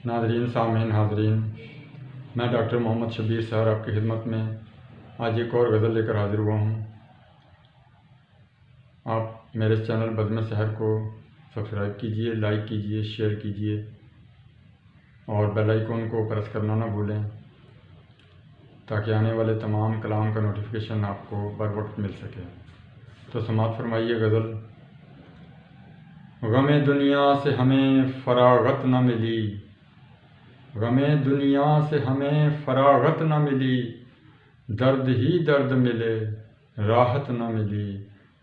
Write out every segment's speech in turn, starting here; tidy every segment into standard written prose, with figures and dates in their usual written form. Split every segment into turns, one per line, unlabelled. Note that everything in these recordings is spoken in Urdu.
ناظرین، سامعین، حاضرین، میں ڈاکٹر محمد شبیر سر آپ کی خدمت میں آج ایک اور غزل لے کر حاضر ہوا ہوں۔ آپ میرے چینل بزم سحر کو سبسکرائب کیجئے، لائک کیجئے، شیئر کیجئے اور بیل آئیکن کو پریس کرنا نہ بھولیں تاکہ آنے والے تمام کلام کا نوٹیفیکیشن آپ کو بر وقت مل سکے۔ تو سماعت فرمائیے غزل۔ غم دنیا سے ہمیں فراغت نہ ملی، غم دنیا سے ہمیں فراغت نہ ملی، درد ہی درد ملے راحت نہ ملی،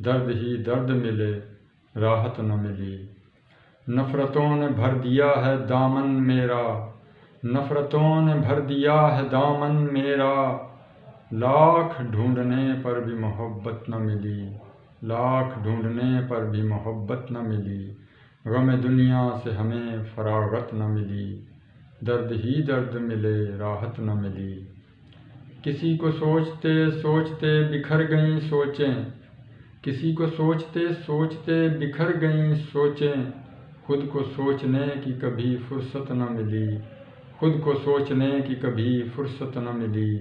درد ہی درد ملے راحت نہ ملی۔ نفرتوں نے بھر دیا ہے دامن میرا، نفرتوں نے بھر دیا ہے دامن میرا، لاکھ ڈھونڈنے پر بھی محبت نہ ملی، لاکھ ڈھونڈنے پر بھی محبت نہ ملی۔ غم دنیا سے ہمیں فراغت نہ ملی، درد ہی درد ملے راحت نہ ملی۔ کسی کو سوچتے سوچتے بکھر گئیں سوچیں، کسی کو سوچتے سوچتے بکھر گئیں سوچیں، خود کو سوچنے کی کبھی فرصت نہ ملی، خود کو سوچنے کی کبھی فرصت نہ ملی۔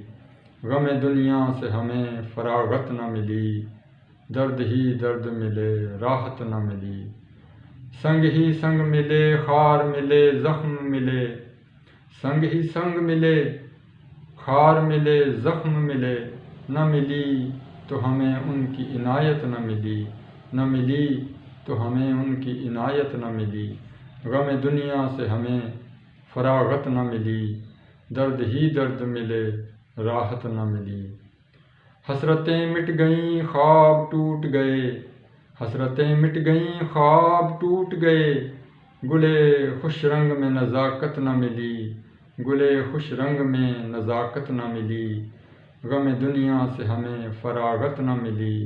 غم دنیا سے ہمیں فراغت نہ ملی، درد ہی درد ملے راحت نہ ملی۔ سنگ ہی سنگ ملے خار ملے زخم ملے، سنگ ہی سنگ ملے خار ملے زخم ملے، نہ ملی تو ہمیں ان کی عنایت نہ ملی، نہ ملی تو ہمیں ان کی عنایت نہ ملی۔ غم دنیا سے ہمیں فراغت نہ ملی، درد ہی درد ملے راحت نہ ملی۔ حسرتیں مٹ گئیں خواب ٹوٹ گئے، حسرتیں مٹ گئیں خواب ٹوٹ گئے، گلے خوش رنگ میں نزاکت نہ ملی، گلے خوش رنگ میں نزاکت نہ ملی۔ غم دنیا سے ہمیں فراغت نہ ملی،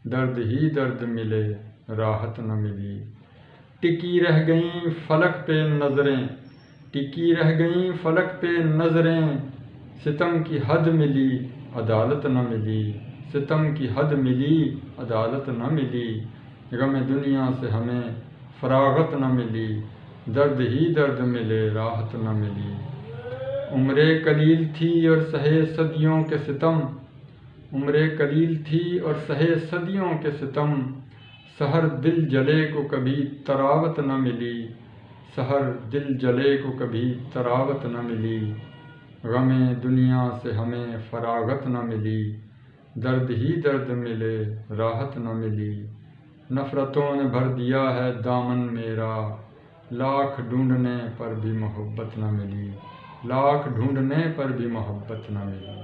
درد ہی درد ملے راحت نہ ملی۔ ٹکی رہ گئیں فلک پہ نظریں، ٹکی رہ گئیں فلک پہ نظریں، ستم کی حد ملی عدالت نہ ملی، ستم کی حد ملی عدالت نہ ملی۔ غم دنیا سے ہمیں فراغت نہ ملی، درد ہی درد ملے راحت نہ ملی۔ عمریں قلیل تھی اور سہے صدیوں کے ستم، عمریں قلیل تھی اور سہے صدیوں کے ستم، سحر دل جلے کو کبھی طراوت نہ ملی، سحر دل جلے کو کبھی طراوت نہ ملی۔ غم دنیا سے ہمیں فراغت نہ ملی، درد ہی درد ملے راحت نہ ملی۔ نفرتوں نے بھر دیا ہے دامن میرا، لاکھ ڈھونڈنے پر بھی محبت نہ ملی، لاکھ ڈھونڈنے پر بھی محبت نہ ملی۔